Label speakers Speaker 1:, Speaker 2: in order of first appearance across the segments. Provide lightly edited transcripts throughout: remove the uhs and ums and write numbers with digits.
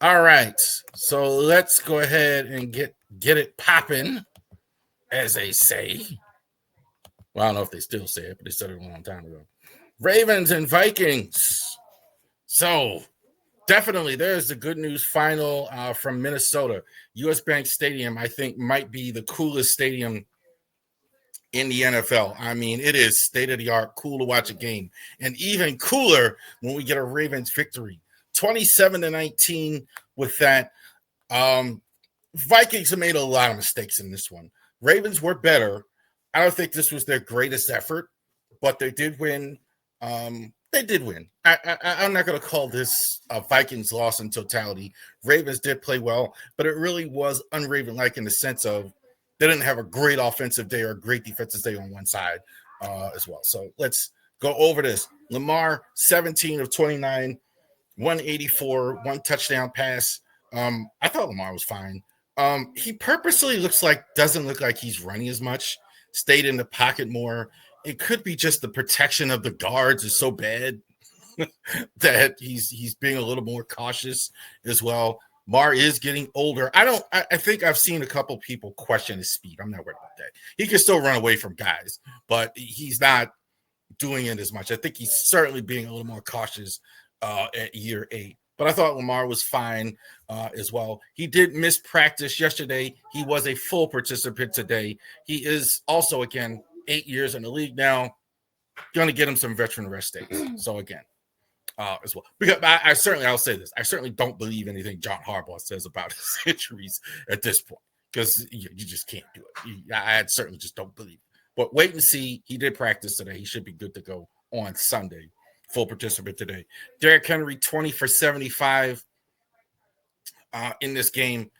Speaker 1: All right. So let's go ahead and get it popping, as they say. Well, I don't know if they still say it, but they said it a long time ago. Ravens and Vikings. So definitely, there's the good news final from Minnesota. US Bank Stadium, I think, might be the coolest stadium in the NFL. I mean, it is state of the art, cool to watch a game, and even cooler when we get a Ravens victory, 27-19. With that, Vikings have made a lot of mistakes in this one. Ravens were better. I don't think this was their greatest effort, but they did win. They did win. I'm not going to call this a Vikings loss in totality. Ravens did play well, but it really was unraven-like in the sense of they didn't have a great offensive day or a great defensive day on one side as well. So let's go over this. Lamar, 17 of 29, 184, one touchdown pass. I thought Lamar was fine. He purposely doesn't look like he's running as much, stayed in the pocket more. It could be just the protection of the guards is so bad that he's being a little more cautious as well. Mar is getting older. I think I've seen a couple people question his speed. I'm not worried about that. He can still run away from guys, but he's not doing it as much. I think he's certainly being a little more cautious at year 8. But I thought Lamar was fine as well. He did miss practice yesterday. He was a full participant today. He is also, again, 8 years in the league now. Going to get him some veteran rest days. So, again, as well. Because I'll say this. I certainly don't believe anything John Harbaugh says about his injuries at this point because you just can't do it. I certainly just don't believe it. But wait and see. He did practice today. He should be good to go on Sunday. Full participant today. Derrick Henry, 20 for 75 in this game.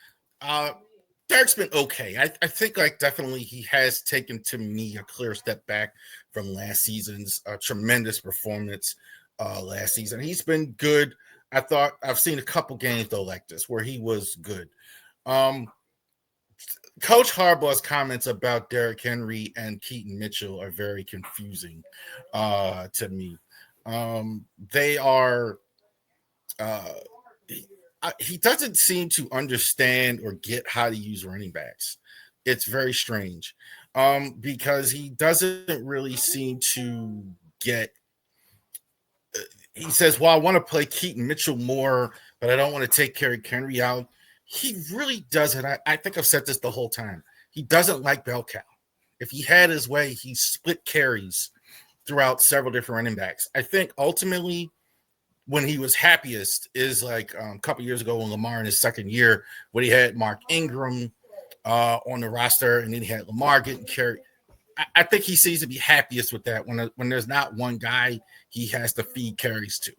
Speaker 1: Derrick's been okay. I think definitely he has taken to me a clear step back from last season's tremendous performance last season. He's been good. I thought I've seen a couple games though like this where he was good. Coach Harbaugh's comments about Derrick Henry and Keaton Mitchell are very confusing to me. They are he doesn't seem to understand or get how to use running backs. It's very strange because he doesn't really seem to get. He says, well, I want to play Keaton Mitchell more, but I don't want to take Derrick Henry out. He really doesn't. I think I've said this the whole time. He doesn't like bell cow. If he had his way, he split carries throughout several different running backs. I think ultimately when he was happiest is a couple years ago when Lamar in his second year, when he had Mark Ingram on the roster and then he had Lamar getting carried. I think he seems to be happiest with that when there's not one guy he has to feed carries to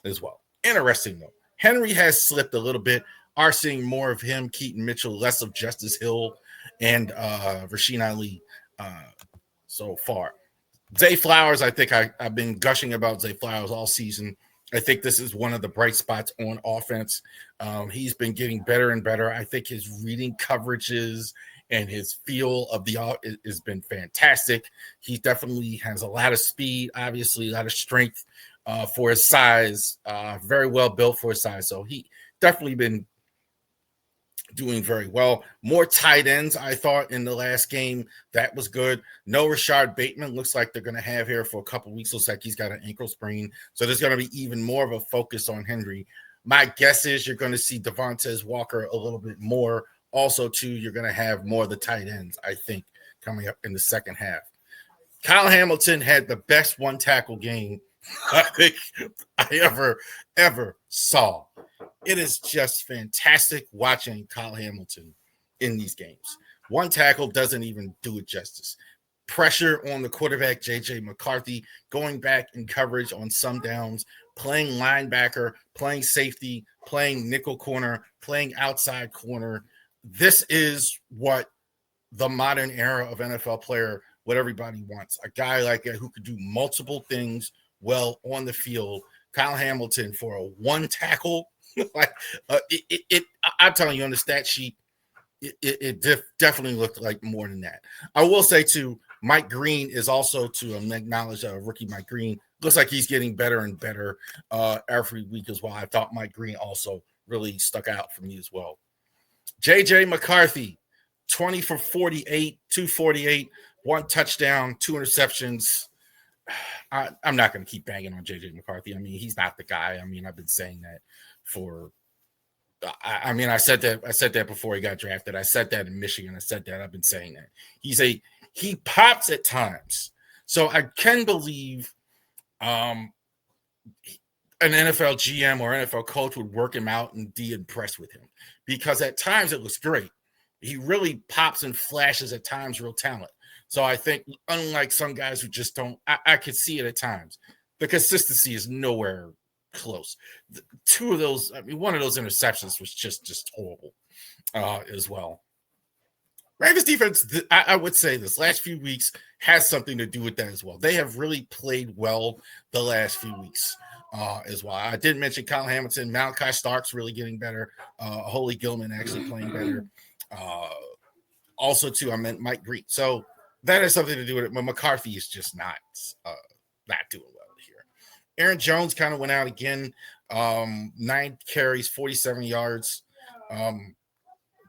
Speaker 1: as well. Interesting, though. Henry has slipped a little bit. Are seeing more of him, Keaton Mitchell, less of Justice Hill and Rasheen Ali so far. Zay Flowers, I think I've been gushing about Zay Flowers all season. I think this is one of the bright spots on offense. He's been getting better and better. I think his reading coverages and his feel of the art has been fantastic. He definitely has a lot of speed, obviously a lot of strength for his size, very well built for his size. So he definitely been doing very well. More tight ends, I thought, in the last game. That was good. No Rashard Bateman. Looks like they're going to have here for a couple weeks. Looks like he's got an ankle sprain. So there's going to be even more of a focus on Henry. My guess is you're going to see Devontae Walker a little bit more. Also, too, you're going to have more of the tight ends, I think, coming up in the second half. Kyle Hamilton had the best one-tackle game I think I ever saw. It is just fantastic watching Kyle Hamilton in these games. One tackle doesn't even do it justice. Pressure on the quarterback, J.J. McCarthy, going back in coverage on some downs, playing linebacker, playing safety, playing nickel corner, playing outside corner. This is what the modern era of NFL player, what everybody wants. A guy like that who could do multiple things well on the field. Kyle Hamilton for a one tackle. I'm telling you on the stat sheet, it definitely looked like more than that. I will say too, Mike Green is also to acknowledge rookie Mike Green. Looks like he's getting better and better every week as well. I thought Mike Green also really stuck out for me as well. JJ McCarthy, 20 for 48, 248, one touchdown, two interceptions. I'm not going to keep banging on JJ McCarthy. I mean, he's not the guy. I mean, I've been saying that for. I mean, I said that before he got drafted. I said that in Michigan. I said that. I've been saying that. He pops at times. So I can believe an NFL GM or NFL coach would work him out and be impressed with him, because at times it looks great. He really pops and flashes at times real talent. So I think, unlike some guys who just don't, I could see it at times. The consistency is nowhere close. Two of those, I mean, one of those interceptions was just horrible as well. Ravens defense, I would say this last few weeks has something to do with that as well. They have really played well the last few weeks as well. I did mention Kyle Hamilton. Malachi Stark's really getting better. Holy Gilman actually playing better. Also, too, I meant Mike Greet. So that has something to do with it. But McCarthy is just not doing well here. Aaron Jones kind of went out again. 9 carries, 47 yards.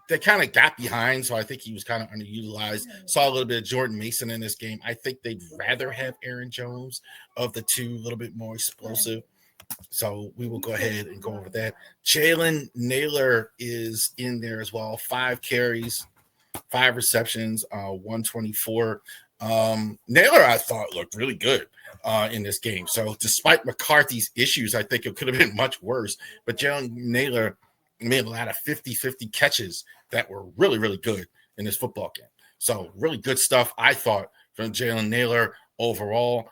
Speaker 1: They kind of got behind, so I think he was kind of underutilized. Saw a little bit of Jordan Mason in this game. I think they'd rather have Aaron Jones of the two, a little bit more explosive. So we will go ahead and go over that. Jalen Naylor is in there as well. 5 carries, 5 receptions, 124. Naylor, I thought, looked really good in this game. So despite McCarthy's issues, I think it could have been much worse. But Jalen Naylor made a lot of 50-50 catches that were really, really good in this football game. So really good stuff, I thought, from Jalen Naylor overall.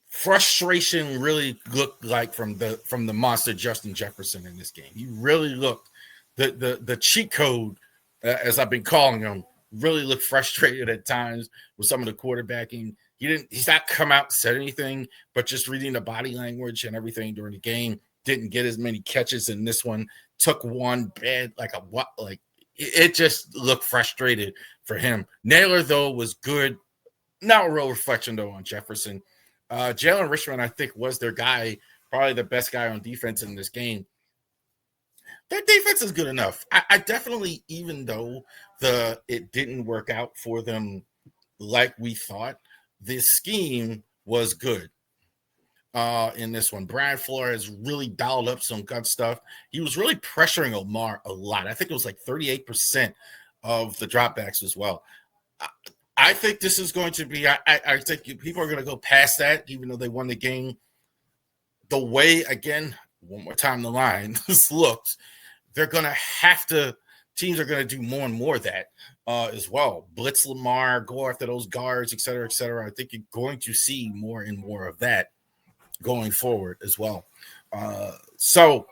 Speaker 1: Frustration really looked like from the monster Justin Jefferson in this game. He really looked the cheat code, as I've been calling him, really looked frustrated at times with some of the quarterbacking. He's not come out and said anything, but just reading the body language and everything during the game, didn't get as many catches in this one. Took one bad, it just looked frustrated for him. Naylor, though, was good. Not a real reflection, though, on Jefferson. Jalen Richmond, I think, was their guy, probably the best guy on defense in this game. Their defense is good enough. I definitely, even though it didn't work out for them like we thought, this scheme was good. In this one, Brian Flores really dialed up some good stuff. He was really pressuring Omar a lot. I think it was like 38% of the dropbacks as well. I think this is going to be, I think people are going to go past that, even though they won the game. The way, again, one more time the line, this looks, they're going to have to, teams are going to do more and more of that as well. Blitz Lamar, go after those guards, et cetera, et cetera. I think you're going to see more and more of that going forward as well. So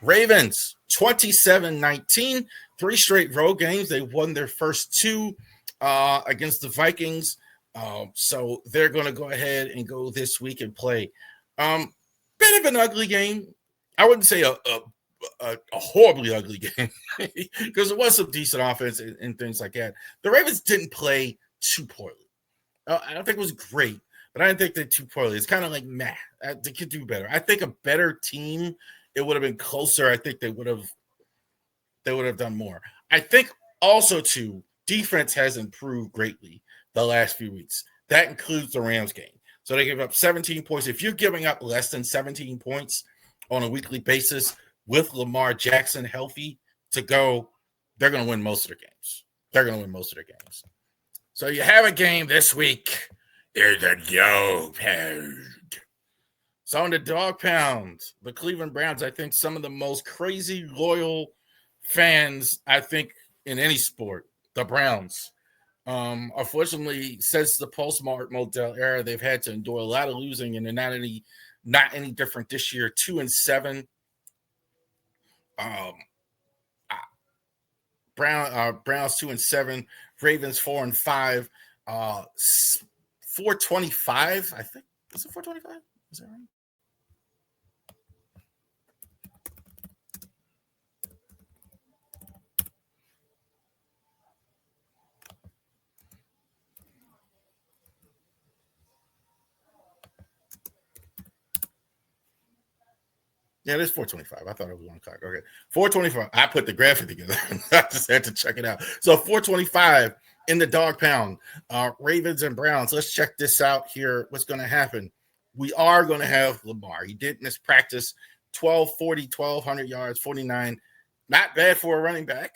Speaker 1: Ravens 27-19, 3 straight road games. They won their first 2 against the Vikings. So they're going to go ahead and go this week and play. Bit of an ugly game. I wouldn't say a horribly ugly game because it was some decent offense and things like that. The Ravens didn't play too poorly. I don't think it was great, but I didn't think they too poorly. It's kind of like, meh, they could do better. I think a better team, it would have been closer. I think they would have done more. I think also, too, defense has improved greatly the last few weeks. That includes the Rams game. So they gave up 17 points. If you're giving up less than 17 points on a weekly basis with Lamar Jackson healthy to go, they're going to win most of their games. So you have a game this week. There's a dog pound. So in the dog pound, the Cleveland Browns, I think some of the most crazy loyal fans, I think, in any sport, the Browns. Unfortunately, since the post-Mark Modell era, they've had to endure a lot of losing, and they're not any different this year. 2-7. Browns 2-7. Ravens 4-5. 425. I think, is it 425? Is that right? Yeah, it is 425. I thought it was 1 o'clock. Okay. 425. I put the graphic together. I just had to check it out. So 425 in the dog pound. Ravens and Browns. Let's check this out here. What's going to happen? We are going to have Lamar. He did miss practice. 1240, 1,200 yards, 49. Not bad for a running back.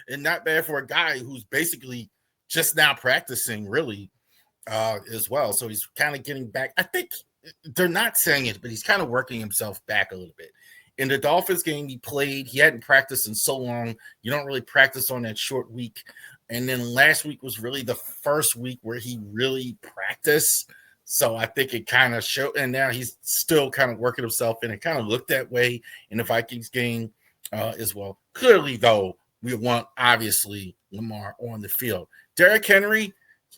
Speaker 1: And not bad for a guy who's basically just now practicing, really, as well. So he's kind of getting back. I think they're not saying it, but he's kind of working himself back a little bit. In the Dolphins game he played, he hadn't practiced in so long. You don't really practice on that short week. And then last week was really the first week where he really practiced. So I think it kind of showed. And now he's still kind of working himself in. It kind of looked that way in the Vikings game as well. Clearly, though, we want, obviously, Lamar on the field. Derrick Henry,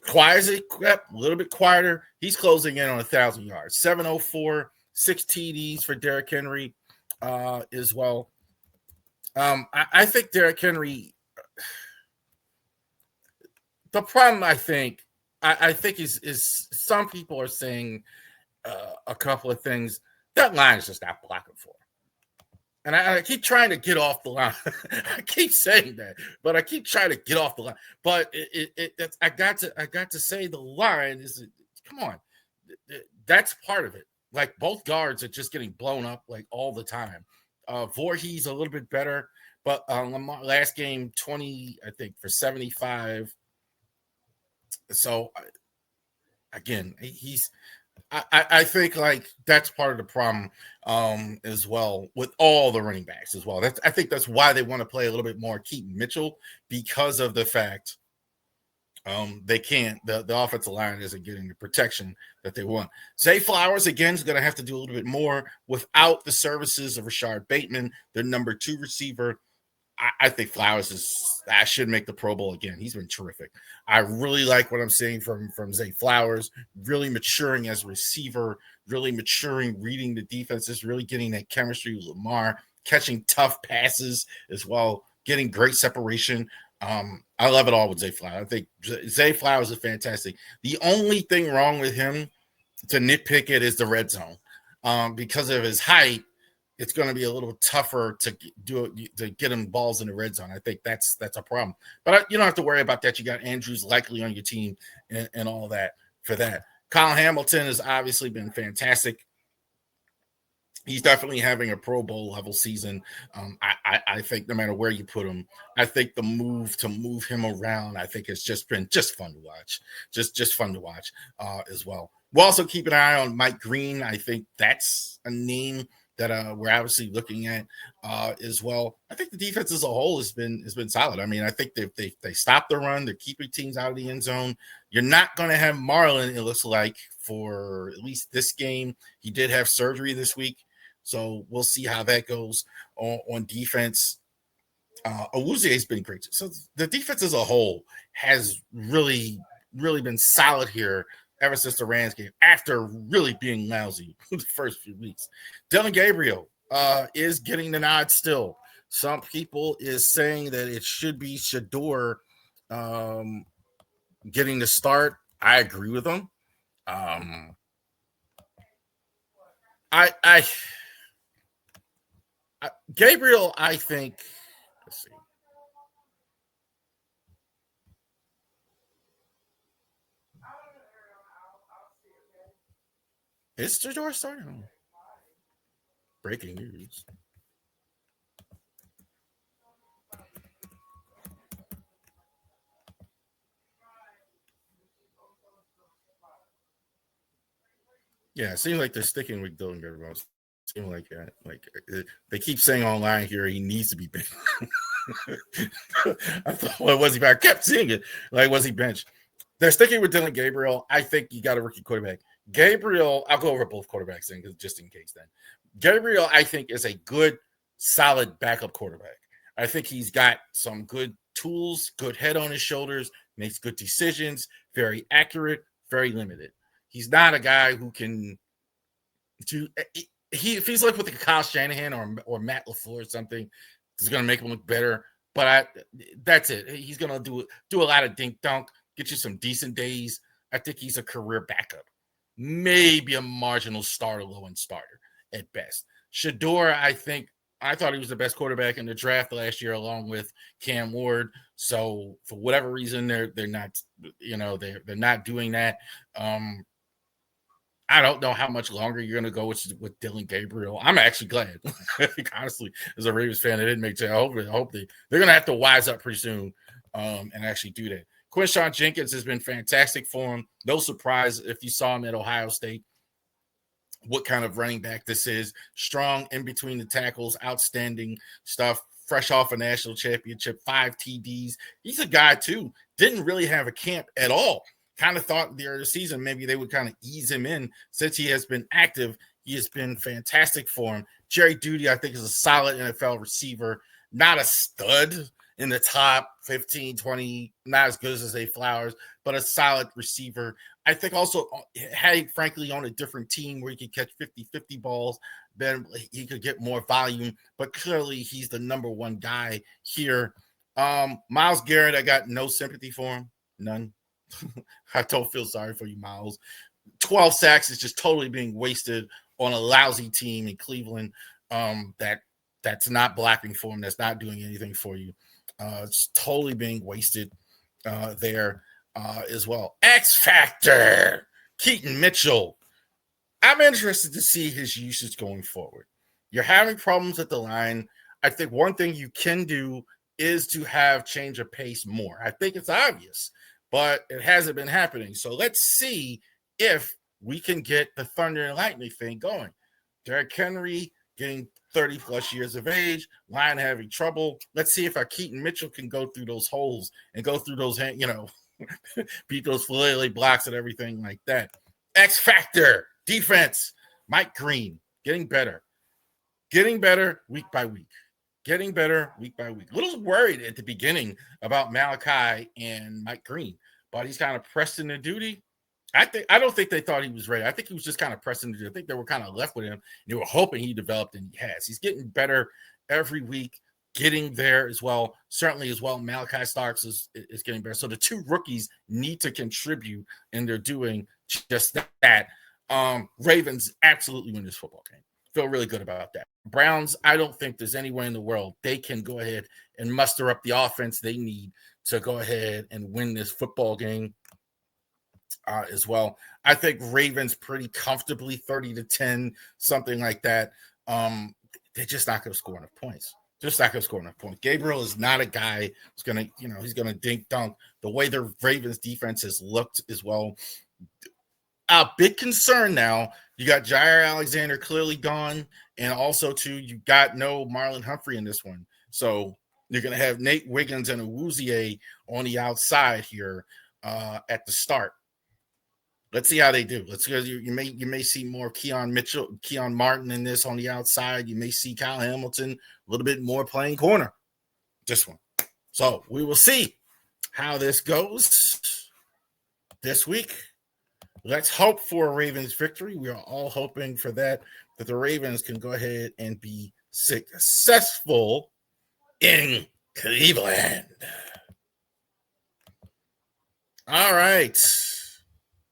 Speaker 1: quiet, a little bit quieter. He's closing in on 1,000 yards. 704, 6 TDs for Derrick Henry as well. I think Derrick Henry, the problem I think is some people are saying a couple of things. That line is just not blocking for him. And I keep trying to get off the line. I keep saying that, but I keep trying to get off the line. But I got to say the line is, come on, that's part of it. Like both guards are just getting blown up like all the time. Voorhees a little bit better, but Lamar, last game 20, I think, for 75. So again, I think like that's part of the problem as well with all the running backs as well. I think that's why they want to play a little bit more Keaton Mitchell, because of the fact they can't, the offensive line isn't getting the protection that they want. Zay Flowers again is going to have to do a little bit more without the services of Rashard Bateman, their number 2 receiver. I think Flowers should make the Pro Bowl again. He's been terrific. I really like what I'm seeing from Zay Flowers, really maturing as a receiver, really maturing, reading the defenses, really getting that chemistry with Lamar, catching tough passes as well, getting great separation. I love it all with Zay Flowers. I think Zay Flowers is fantastic. The only thing wrong with him, to nitpick it, is the red zone. Because of his height, it's going to be a little tougher to get him balls in the red zone. I think that's a problem. But you don't have to worry about that. You got Andrews likely on your team and all that for that. Kyle Hamilton has obviously been fantastic. He's definitely having a Pro Bowl level season. I think no matter where you put him, I think the move him around, I think it's just been fun to watch. Just fun to watch as well. We'll also keep an eye on Mike Green. I think that's a name that we're obviously looking at as well. I think the defense as a whole has been solid. I mean, I think they stopped the run. They're keeping teams out of the end zone. You're not going to have Marlon, it looks like, for at least this game. He did have surgery this week, so we'll see how that goes on defense. Awuzie has been great. So the defense as a whole has really, really been solid here ever since the Rams game, after really being lousy the first few weeks. Dylan Gabriel is getting the nod still. Some people is saying that it should be Shador getting the start. I agree with them. Gabriel, I think, let's see. Is Shador starting? Breaking news. Yeah, it seems like they're sticking with Dylan Gabriel. Seems like that. Like they keep saying online here, he needs to be benched. I thought, well, was he back? I kept seeing it. Like, was he benched? They're sticking with Dylan Gabriel. I think you got a rookie quarterback. Gabriel, I'll go over both quarterbacks then, just in case then. Gabriel, I think, is a good, solid backup quarterback. I think he's got some good tools, good head on his shoulders, makes good decisions, very accurate, very limited. He's not a guy who can do. If he's like with the Kyle Shanahan or Matt LaFleur or something, it's going to make him look better. But that's it. He's going to do a lot of dink dunk, get you some decent days. I think he's a career backup, maybe a marginal starter, low end starter at best. Shador, I thought he was the best quarterback in the draft last year, along with Cam Ward. So for whatever reason, they're not, they're not doing that. I don't know how much longer you're going to go with Dylan Gabriel. I'm actually glad, honestly, as a Ravens fan, it didn't make sense. I hope they're going to have to wise up pretty soon and actually do that. Quinshawn Jenkins has been fantastic for him. No surprise if you saw him at Ohio State, what kind of running back this is. Strong in between the tackles, outstanding stuff. Fresh off a national championship, 5 TDs. He's a guy, too, didn't really have a camp at all. Kind of thought the other season maybe they would kind of ease him in. Since he has been active, he has been fantastic for him. Jerry Jeudy, I think, is a solid NFL receiver, not a stud in the top 15, 20, not as good as Zay Flowers, but a solid receiver. I think also, had frankly on a different team where he could catch 50-50 balls, then he could get more volume, but clearly he's the number one guy here. Myles Garrett, I got no sympathy for him, none. I don't feel sorry for you, Miles. 12 sacks is just totally being wasted on a lousy team in Cleveland that's not blocking for him, that's not doing anything for you. It's totally being wasted there as well. X Factor, Keaton Mitchell. I'm interested to see his usage going forward. You're having problems at the line. I think one thing you can do is to have change of pace more. I think it's obvious, but it hasn't been happening. So let's see if we can get the thunder and lightning thing going. Derrick Henry getting 30 plus years of age, line having trouble. Let's see if our Keaton Mitchell can go through those holes and go through those, beat those filet blocks and everything like that. X Factor, defense, Mike Green, getting better week by week. Getting better week by week. A little worried at the beginning about Malachi and Mike Green, but he's kind of pressed into duty. I don't think they thought he was ready. I think he was just kind of pressing into duty. I think they were kind of left with him. They were hoping he developed, and he has. He's getting better every week, getting there as well. Certainly as well, Malachi Starks is getting better. So the two rookies need to contribute, and they're doing just that. Ravens absolutely win this football game. Feel really good about that. Browns, I don't think there's any way in the world they can go ahead and muster up the offense they need to go ahead and win this football game as well. I think Ravens pretty comfortably 30-10, something like that. They're just not going to score enough points. Just not going to score enough points. Gabriel is not a guy who's going to, he's going to dink dunk. The way the Ravens defense has looked as well. A big concern now. You got Jair Alexander clearly gone, and also too, you got no Marlon Humphrey in this one. So you're going to have Nate Wiggins and Awuzie on the outside here at the start. Let's see how they do. Let's go. You may see more Keon Martin in this on the outside. You may see Kyle Hamilton a little bit more playing corner. This one. So we will see how this goes this week. Let's hope for a Ravens victory. We are all hoping for that the Ravens can go ahead and be successful in Cleveland. All right.